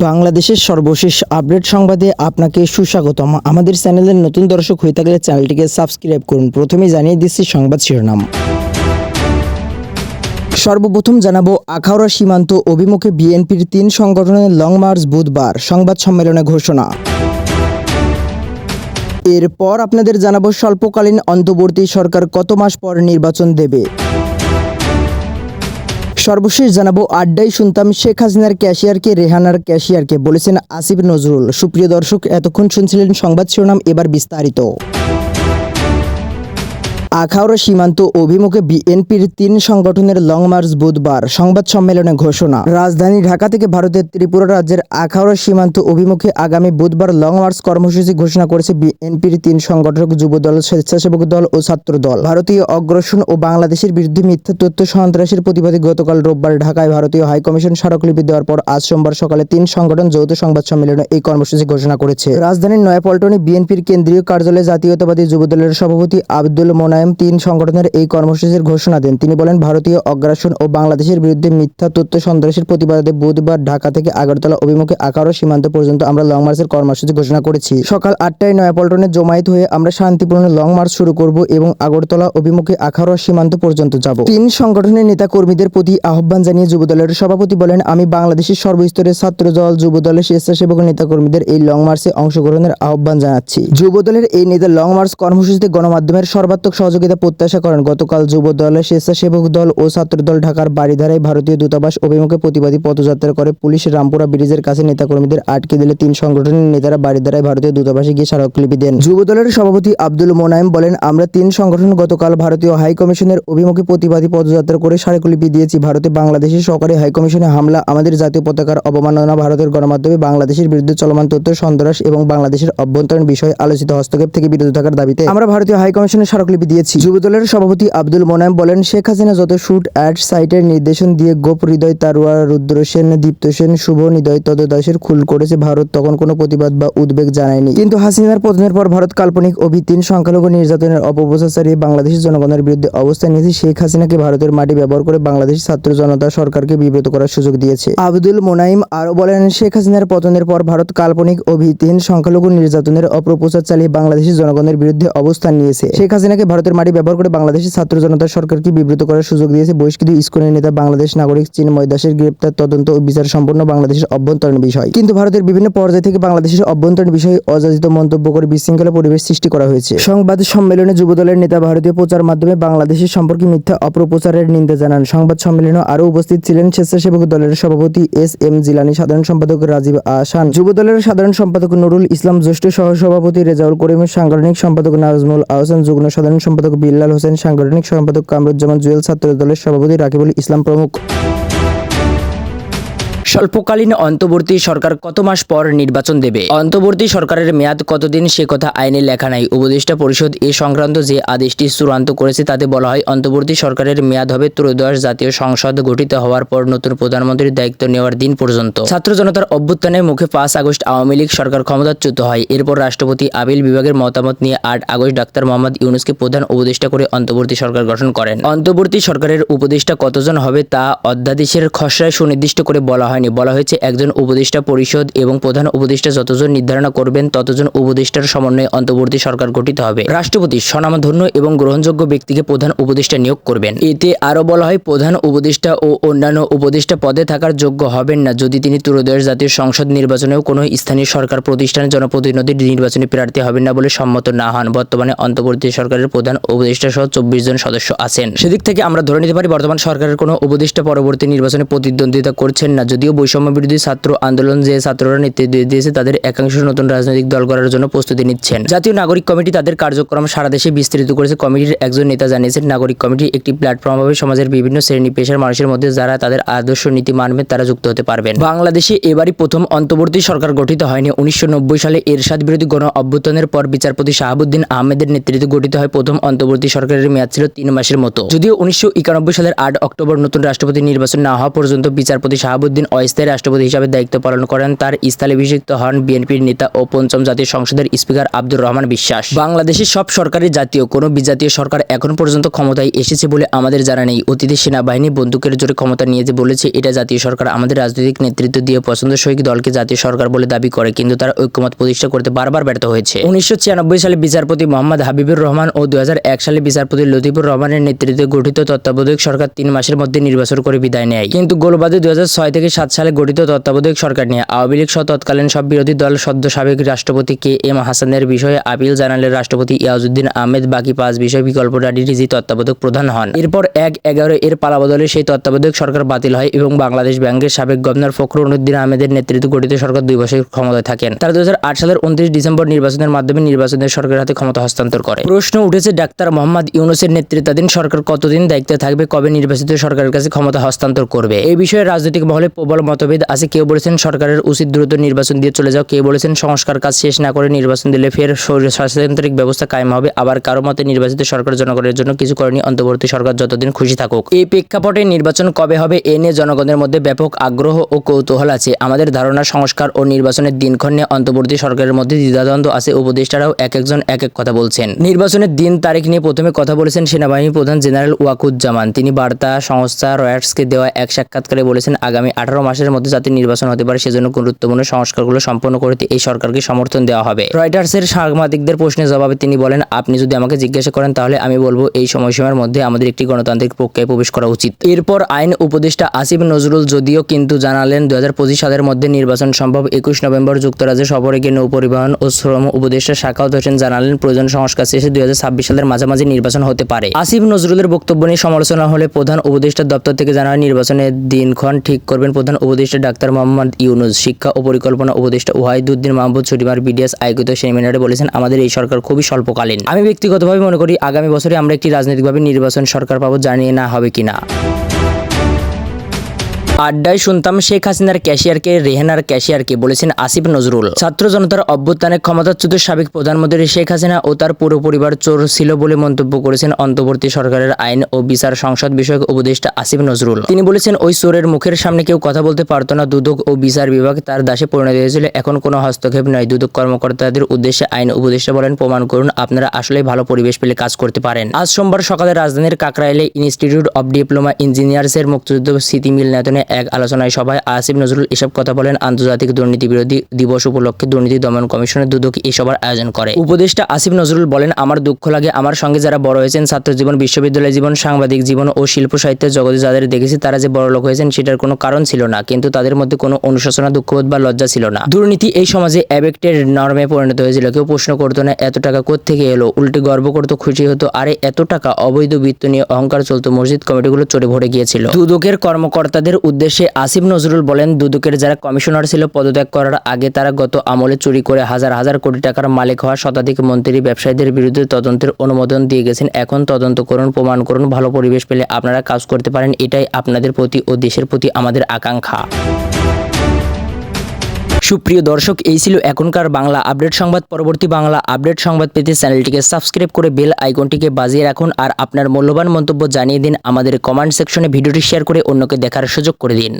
বাংলাদেশের সর্বশেষ আপডেট সংবাদে আপনাকে সুস্বাগতম। আমাদের চ্যানেলের নতুন দর্শক হয়ে থাকলে চ্যানেলটিকে সাবস্ক্রাইব করুন। প্রথমেই জানিয়ে দিচ্ছি সংবাদ শিরোনাম। সর্বপ্রথম জানাবো, আখাউড়া সীমান্ত অভিমুখে বিএনপির 3 সংগঠনের লং মার্চ বুধবার, সংবাদ সম্মেলনে ঘোষণা। এরপর আপনাদের জানাবো, স্বল্পকালীন অন্তর্বর্তী সরকার কত মাস পর নির্বাচন দেবে। সর্বশেষ জানাবো, আড্ডায় শুনতাম শেখ হাসিনার ক্যাশিয়ারকে রেহানার ক্যাশিয়ারকে, বলেছেন আসিফ নজরুল। সুপ্রিয় দর্শক, এতক্ষণ শুনছিলেন সংবাদ শিরোনাম, এবার বিস্তারিত। আখাউড়া সীমান্ত অভিমুখে বিএনপির 3 সংগঠনের লং মার্চ বুধবার, সংবাদ সম্মেলনে ঘোষণা। রাজধানী ঢাকা থেকে ভারতের ত্রিপুরা রাজ্যের আখাউড়া সীমান্ত অভিমুখে আগামী বুধবার লং মার্চ কর্মসূচি ঘোষণা করেছে বিএনপির 3 সংগঠক, যুবদল, স্বেচ্ছাসেবক দল ও ছাত্র দল। ভারতীয় অগ্রাসন ও বাংলাদেশের বিরুদ্ধে মিথ্যা তথ্য সন্ত্রাসের প্রতিবাদে গতকাল রোববার ঢাকায় ভারতীয় হাইকমিশন স্মারকলিপি দেওয়ার পর আজ সোমবার সকালে 3 সংগঠন যৌথ সংবাদ সম্মেলনে এই কর্মসূচি ঘোষণা করেছে। রাজধানীর নয়াপল্টনে বিএনপির কেন্দ্রীয় কার্যালয়ে জাতীয়তাবাদী যুবদলের সভাপতি আব্দুল মোনায়েম 3 সংগঠনের এই কর্মসূচির ঘোষণা দেন। তিনি বলেন, ভারতীয় অগ্রাসন ও বাংলাদেশের বিরুদ্ধে মিথ্যা তথ্য সন্ত্রাসের প্রতিবাদে বুধবার ঢাকা থেকে আগরতলা অভিমুখে আখাউড়া সীমান্ত পর্যন্ত আমরা লং মার্চের কর্মসূচি ঘোষণা করেছি। সকাল 8টায় নয়াপল্টনে জমায়েত হয়ে আমরা শান্তিপূর্ণ লং মার্চ শুরু করব এবং আগরতলা অভিমুখে আখাউড়া সীমান্ত পর্যন্ত যাব। 3 সংগঠনের নেতা কর্মীদের প্রতি আহ্বান জানিয়ে যুবদলের সভাপতি বলেন, আমি বাংলাদেশের সর্বস্তরের ছাত্রদল, যুবদলের স্বেচ্ছাসেবক নেতা কর্মীদের এই লং মার্চে অংশগ্রহণের আহ্বান জানাচ্ছি। যুবদলের এই নেতা লং মার্চ কর্মসূচিতে গণমাধ্যমের সর্বাত্মক সহযোগিতা প্রত্যাশা করেন। গতকাল যুবদলের স্বেচ্ছাসেবক দল ও ছাত্রদল ঢাকার বাড়িধারায় ভারতীয় দূতাবাস অভিমুখে প্রতিবাদী পদযাত্রা করে পুলিশ রামপুরা ব্রিজের কাছে নেতাকর্মীদের আটকে দিলে 3 সংগঠনের নেতারা বাড়িধারায় ভারতীয় দূতাবাসে গিয়ে স্মারকলিপি দেন। যুবদলের সভাপতি আব্দুল মোনায়েম বলেন, আমরা 3 সংগঠন গতকাল ভারতীয় হাইকমিশনের অভিমুখে প্রতিবাদী পদযাত্রা করে স্মারকলিপি দিয়েছি। ভারতে বাংলাদেশের সরকারি হাইকমিশনে হামলা, আমাদের জাতীয় পতাকার অবমাননা, ভারতের গণমাধ্যমে বাংলাদেশের বিরুদ্ধে চলমান তথ্য সন্ত্রাস এবং বাংলাদেশের অভ্যন্তরীণ বিষয়ে আলোচিত হস্তক্ষেপ থেকে বিরত থাকার দাবিতে আমরা ভারতীয় হাইকমিশনের স্মারকলিপি দিয়েছি। যুবদলের সভাপতি আব্দুল মোনায়েম বলেন, শেখ হাসিনা যত শুট অ্যাট সাইটের নির্দেশন দিয়ে গোপ হৃদয় তারুয়া, রুদ্র সেন, দীপ্ত সেন, শুভ নিদয় তদদাসের খুল করেছে, ভারত তখন কোনো প্রতিবাদ বা উদ্বেগ জানায়নি। কিন্তু হাসিনার পতনের পর ভারত কাল্পনিক অভিতিন সংখ্যালঘু নির্যাতনের অপপ্রচার চালিয়ে বাংলাদেশের জনগণের বিরুদ্ধে অবস্থান নিয়েছে। শেখ হাসিনাকে ভারতের মাটি ব্যবহার করে বাংলাদেশের ছাত্র জনতা সরকারকে বিব্রত করার সুযোগ দিয়েছে। আব্দুল মোনায়েম আরও বলেন, শেখ হাসিনার পতনের পর ভারত কাল্পনিক অভিতিন সংখ্যালঘু নির্যাতনের অপপ্রচার চালিয়ে বাংলাদেশের জনগণের বিরুদ্ধে অবস্থান নিয়েছে। শেখ হাসিনাকে ভারতের মাটি ব্যবহার করে বাংলাদেশের ছাত্র জনতা সরকারকে বিব্রত করার সুযোগ দিয়েছে। বহিষ্কৃত ইসকনের নেতা বাংলাদেশ নাগরিক চিন্ময় দাসের গ্রেপ্তার তদন্ত ও বিচার সম্পূর্ণ বাংলাদেশের অভ্যন্তরীণ বিষয়। কিন্তু ভারতের বিভিন্ন পর্যায় থেকে বাংলাদেশের অভ্যন্তরীণ বিষয়ে অযাচিত মন্তব্য করে বিশৃঙ্খলা পরিবেশ সৃষ্টি করা হয়েছে। সংবাদ সম্মেলনে যুবদলের নেতা ভারতীয় প্রচার মাধ্যমে বাংলাদেশের সম্পর্কে মিথ্যা অপপ্রচারের নিন্দা জানান। সংবাদ সম্মেলনে আরও উপস্থিত ছিলেন স্বেচ্ছাসেবক দলের সভাপতি SM জিলানী, সাধারণ সম্পাদক রাজীব আহসান, যুবদলের সাধারণ সম্পাদক নুরুল ইসলাম, জ্যেষ্ঠ সহসভাপতি রেজাউল করিম, সাংগঠনিক সম্পাদক নাজমুল আহসান, যুগ্ম সাধারণ সম্পাদক বিল্লাল হোসেন, সাংগঠনিক সম্পাদক কামরুজ্জামান জুয়েল, ছাত্র দলের সভাপতি রাকিবুল ইসলাম প্রমুখ। স্বল্পকালীন অন্তর্বর্তী সরকার কত মাস পর নির্বাচন দেবে? অন্তর্বর্তী সরকারের মেয়াদ কতদিন সে কথা আইনে লেখা নাই। উপদেষ্টা পরিষদ এ সংক্রান্ত যে আদেশটি চূড়ান্ত করেছে তাতে বলা হয়, অন্তর্বর্তী সরকারের মেয়াদ হবে ত্রয়োদশ জাতীয় সংসদ গঠিত হওয়ার পর নতুন প্রধানমন্ত্রীর দায়িত্ব নেওয়ার দিন পর্যন্ত। ছাত্র জনতার অভ্যুত্থানের মুখে 5 আগস্ট আওয়ামী লীগ সরকার ক্ষমতাচ্যুত হয়। এরপর রাষ্ট্রপতি আপিল বিভাগের মতামত নিয়ে 8 আগস্ট ডাক্তার মোহাম্মদ ইউনূসকে প্রধান উপদেষ্টা করে অন্তর্বর্তী সরকার গঠন করেন। অন্তর্বর্তী সরকারের উপদেষ্টা কতজন হবে তা অধ্যাদেশের খসড়ায় সুনির্দিষ্ট করে বলা হয়নি। বলা হয়েছে, একজন উপদেষ্টা পরিষদ এবং প্রধান উপদেষ্টা যতজন নির্ধারণ করবেন ততজন উপদেষ্টার সমন্বয়ে অন্তর্বর্তী সরকার গঠিত হবে। রাষ্ট্রপতি স্বনামধন্য এবং গ্রহণযোগ্য ব্যক্তিকে প্রধান উপদেষ্টা নিয়োগ করবেন। এতে আরও বলা হয়, প্রধান উপদেষ্টা ও অন্যান্য উপদেষ্টা পদে থাকার যোগ্য হবেন না যদি তিনি ত্রয়োদশ জাতীয় সংসদ নির্বাচনেও কোনো স্থানীয় সরকার প্রতিষ্ঠানের জনপ্রতিনিধির নির্বাচনী প্রার্থী হবেন না বলে সম্মত না হন। বর্তমানে অন্তর্বর্তী সরকারের প্রধান উপদেষ্টা সহ 24 জন সদস্য আছেন। সেদিক থেকে আমরা ধরে নিতে পারি বর্তমান সরকারের কোনো উপদেষ্টা পরবর্তী নির্বাচনে প্রতিদ্বন্দ্বিতা করছেন না। যদিও বৈষম্য বিরোধী ছাত্র আন্দোলন যে ছাত্ররা নেতৃত্ব দিয়েছে তাদের একাংশ নতুন রাজনৈতিক দল করার জন্য প্রস্তুতি নিচ্ছেন। জাতীয় নাগরিক কমিটি তাদের কার্যক্রম সারা দেশে বিস্তৃত করেছে। কমিটির একজন নেতা জানিয়েছেন, নাগরিক কমিটি একটি প্ল্যাটফর্ম হবে সমাজের বিভিন্ন শ্রেণী পেশার মানুষের মধ্যে যারা তাদের আদর্শ নীতি মানবেন তারা যুক্ত হতে পারবেন। বাংলাদেশে এবারই প্রথম অন্তর্বর্তী সরকার গঠিত হয়নি। 1990 সালে এরশাদ বিরোধী গণ অভ্যুত্থানের পর বিচারপতি শাহাবুদ্দিন আহমেদের নেতৃত্বে গঠিত হয় প্রথম অন্তর্বর্তী সরকারের মেয়াদ ছিল 3 মাসের মতো। যদিও 1991 সালের 8 অক্টোবর নতুন রাষ্ট্রপতি নির্বাচন না হওয়া পর্যন্ত বিচারপতি শাহাবুদ্দিন অস্থায়ী রাষ্ট্রপতি হিসাবে দায়িত্ব পালন করেন। তার স্থলাভিষিক্ত হন বিএনপির নেতা ও পঞ্চম জাতীয় সংসদের স্পিকার আব্দুর রহমান বিশ্বাস। বাংলাদেশের সব সরকারি জাতীয় কোনো বিজাতীয় সরকার এখন পর্যন্ত ক্ষমতায় এসেছে বলে আমাদের জানা নেই। অতীতে সেনাবাহিনী বন্দুকের জোরে ক্ষমতা নিয়ে যে বলেছে এটা জাতীয় সরকার, আমাদের রাজনৈতিক নেতৃত্ব দিয়ে পছন্দসই দলকে জাতীয় সরকার বলে দাবি করে, কিন্তু তারা ঐক্যমত প্রতিষ্ঠা করতে বারবার ব্যর্থ হয়েছে। 1996 সালে বিচারপতি মোহাম্মদ হাবিবুর রহমান ও 2001 সালে বিচারপতি লতিফুর রহমানের নেতৃত্বে গঠিত তত্ত্বাবধায়ক সরকার 3 মাসের মধ্যে নির্বাচন করে বিদায় নেয়। কিন্তু গোলবাদে 2006 থেকে 7 সালে গঠিত তত্ত্বাবধায়ক সরকার নিয়ে আওয়ামী লীগ সহ তৎকালীন সব বিরোধী দল সদ্য সাবেক রাষ্ট্রপতি KM হাসানের বিষয়ে আপিল জানালে রাষ্ট্রপতি ইয়াজউদ্দিন আহমেদ বাকি 5 বিষয় বিকল্প ডাডি রিজি তত্ত্বাবধায়ক প্রধান হন। এরপর 1/11 এর পালাবদলে সেই তত্ত্বাবধায়ক সরকার বাতিল হয় এবং বাংলাদেশ ব্যাংকের সাবেক গভর্নর ফখরুদ্দিন আহমেদের নেতৃত্বে গঠিত সরকার 2 বছর ক্ষমতায় থাকেন। তারা 2008 সালের 29 ডিসেম্বর নির্বাচনের মাধ্যমে নির্বাচনের সরকারের হাতে ক্ষমতা হস্তান্তর করে। প্রশ্ন উঠেছে, ডাক্তার মোহাম্মদ ইউনূসের নেতৃত্বাধীন সরকার কতদিন দায়িত্বে থাকবে, কবে নির্বাচিত সরকারের কাছে ক্ষমতা হস্তান্তর করবে? এই বিষয়ে রাজনৈতিক মহলে প্রবল মতভেদ আছে। কেউ বলেছেন সরকারের উচিত দ্রুত নির্বাচন দিয়ে চলে যাও, কেউ বলেছেন সংস্কার কাজ শেষ না করে নির্বাচন দিলে ফের স্বৈরতান্ত্রিক ব্যবস্থা কায়েম হবে। আবার কারো মতে নির্বাচিত সরকার জনগণের জন্য কিছু করেনি, অন্তর্বর্তী সরকার যতদিন খুশি থাকুক। এই প্রেক্ষাপটে নির্বাচন কবে হবে এ নিয়ে জনগণের মধ্যে ব্যাপক আগ্রহ ও কৌতূহল আছে। আমাদের ধারণা, সংস্কার ও নির্বাচনের দিনক্ষণ নিয়ে অন্তর্বর্তী সরকারের মধ্যে দ্বিধাদ্বন্দ্ব আছে। উপদেষ্টারাও একজন এক কথা বলছেন। নির্বাচনের দিন তারিখ নিয়ে প্রথমে কথা বলেছেন সেনাবাহিনী প্রধান জেনারেল ওয়াকুজ্জামান। তিনি বার্তা সংস্থা রয়টার্সকে দেওয়া এক সাক্ষাৎকারে বলেছেন, আগামী 18 মাসের মধ্যে যাতে নির্বাচন হতে পারে সেজন্য গুরুত্বপূর্ণ সংস্কারগুলো সম্পন্ন করতে এই সরকারকে সমর্থন দেওয়া হবে। রয়টার্সের সাংবাদিকদের প্রশ্নের জবাবে তিনি বলেন, আপনি যদি আমাকে জিজ্ঞাসা করেন তাহলে আমি বলবো এই সময়সীমার মধ্যে আমাদের একটি গণতান্ত্রিক প্রক্রিয়ায় প্রবেশ করা উচিত। এরপর আইন উপদেষ্টা আসিফ নজরুল যদিও কিন্তু জানালেন 2025 সালের মধ্যে নির্বাচন সম্ভব। 21 নভেম্বর যুক্তরাজ্যে সফরে গিয়ে নৌপরিবহন ও শ্রম উপদেষ্টা সাখাওয়াত হোসেন জানালেন প্রয়োজন সংস্কার শেষে 2026 সালের মাঝামাঝি নির্বাচন হতে পারে। আসিফ নজরুলের বক্তব্য নিয়ে সমালোচনা হলে প্রধান উপদেষ্টার দপ্তর থেকে জানা হয় নির্বাচনের দিনক্ষণ ঠিক করবেন প্রধান উপদেষ্টা ডাক্তার মোহাম্মদ ইউনূস। শিক্ষা ও পরিকল্পনা উপদেষ্টা ওয়াহিদুদ্দিন মাহমুদ ছুটিমার বিডিএস আয়োজিত সেমিনারে বলেছেন, আমাদের এই সরকার খুবই স্বল্পকালীন। আমি ব্যক্তিগতভাবে মনে করি আগামী বছরে আমরা একটি রাজনৈতিকভাবে নির্বাচন সরকার পাবো, জানিয়ে না হবে কিনা। আড্ডায় শুনতাম শেখ হাসিনার ক্যাশিয়ারকে রেহেনার ক্যাশিয়ারকে, বলেছেন আসিফ নজরুল। ছাত্র জনতার অভ্যুত্থানে ক্ষমতাচ্যুত সাবেক প্রধানমন্ত্রী শেখ হাসিনা ও তার পুরো পরিবার চোর ছিল বলে মন্তব্য করেছেন অন্তর্বর্তী সরকারের আইন ও বিচার সংসদ বিষয়ক উপদেষ্টা আসিফ নজরুল। তিনি বলেছেন, ওই চোরের মুখের সামনে কেউ কথা বলতে পারত না। দুদক ও বিচার বিভাগ তার দাসে পরিণত হয়েছিল। এখন কোনো হস্তক্ষেপ নয়। দুদক কর্মকর্তাদের উদ্দেশ্যে আইন উপদেষ্টা বলেন, প্রমাণ করুন আপনারা আসলেই ভালো পরিবেশ পেলে কাজ করতে পারেন। আজ সোমবার সকালে রাজধানীর কাকরাইলে ইনস্টিটিউট অব ডিপ্লোমা ইঞ্জিনিয়ার্সের মুক্তিযুদ্ধ স্মৃতি মিলনায়তনে এক আলোচনায় সভায় আসিফ নজরুল এসব কথা বলেন। আন্তর্জাতিক দুর্নীতি বিরোধী দিবস উপলক্ষে দুর্নীতি দমন কমিশনের দুদক এই সভার আয়োজন করে। উপদেষ্টা আসিফ নজরুল বলেন, আমার দুঃখ লাগে আমার সঙ্গে যারা বড় হয়েছেন, ছাত্র জীবন, বিশ্ববিদ্যালয় জীবন, সাংবাদিক জীবন ও শিল্প সাহিত্যের জগতে যাদের দেখেছি তারা যে বড়লোক হয়েছেন সেটার কোনো কারণ ছিল না, কিন্তু তাদের মধ্যে কোনো অনুশোচনা, দুঃখবোধ বা লজ্জা ছিল না। দুর্নীতি এই সমাজে অ্যাবেক্টের নর্মে পরিণত হয়েছিল। কেউ প্রশ্ন করতো না এত টাকা কোত্থেকে এলো, উল্টে গর্ব করতো, খুশি হতো, আরে এত টাকা। অবৈধ বৃত্ত নিয়ে অহংকার চলতো। মসজিদ কমিটিগুলো চড়ে ভরে গিয়েছিল। দুদকের কর্মকর্তাদের উদ্দেশ্যে আসিফ নজরুল বলেন, দুদকের যারা কমিশনার ছিল পদত্যাগ করার আগে তারা গত আমলে চুরি করে হাজার হাজার কোটি টাকার মালিক হওয়া শতাধিক মন্ত্রী, ব্যবসায়ীদের বিরুদ্ধে তদন্তের অনুমোদন দিয়ে গেছেন। এখন তদন্ত করুন, প্রমাণ করুন, ভালো পরিবেশ পেলে আপনারা কাজ করতে পারেন। এটাই আপনাদের প্রতি ও দেশের প্রতি আমাদের আকাঙ্ক্ষা। সুপ্রিয় দর্শক, এই ছিল এখনকার বাংলা আপডেট সংবাদ। পরবর্তী বাংলা আপডেট সংবাদ পেতে চ্যানেলটিকে সাবস্ক্রাইব করে বেল আইকনটিকে বাজিয়ে রাখুন। আর আপনার মূল্যবান মন্তব্য জানিয়ে দিন আমাদের কমেন্ট সেকশনে। ভিডিওটি শেয়ার করে অন্যকে দেখার সুযোগ করে দিন।